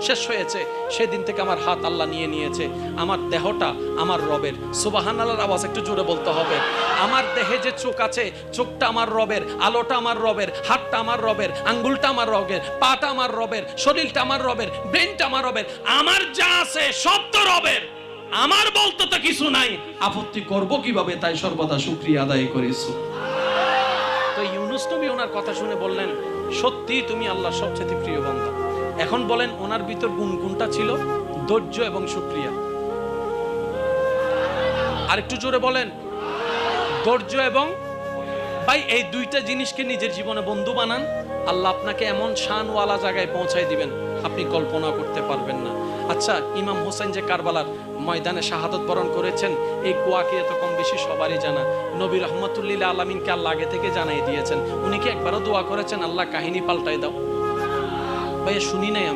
শেষ হয়েছে সেদিন থেকে আমার হাত আল্লাহ নিয়ে নিয়েছে। আমার দেহটা আমার রবের। সুবহানাল্লাহর আওয়াজ একটু জোরে বলতে হবে। আমার দেহে যে চোখ আছে, চোখটা আমার রবের, আলোটা আমার রবের, হাতটা আমার রবের, আঙ্গুলটা আমার রবের, পাটা আমার রবের, শরীরটা আমার রবের, ব্রেনটা আমার রবের। আমার যা আছে সব তো রবের। আমার বলতে তো কিছু নাই, আপত্তি করব কিভাবে? তাই সর্বদা শুকরিয়া আদায় করিস। তো ইউনুস নবী ওনার কথা শুনে বললেন, সত্যি তুমি আল্লাহর সবচেয়ে প্রিয় বান্দা। এখন বলেন ওনার ভিতর কোনটা ছিল? ধৈর্য এবং শুকরিয়া। আরেকটু জোরে বলেন, ধৈর্য এবং ভাই এই দুইটা জিনিসকে নিজের জীবনে বন্ধু বানান, আল্লাহ আপনাকে এমন শানওয়ালা জায়গায় পৌঁছায় দিবেন আপনি কল্পনা করতে পারবেন না। আচ্ছা, ইমাম হোসেন যে কারবালার ময়দানে শাহাদত বরণ করেছেন, এই কুয়াকে এত কম বেশি সবারই জানা। নবী রহমতুল্লিল আলামিনকে আল্লাহ আগে থেকে জানাই দিয়েছেন। উনি কি একবারও দোয়া করেছেন আল্লাহ কাহিনী পাল্টাই দাও? ভাই শুনি নাই আমি।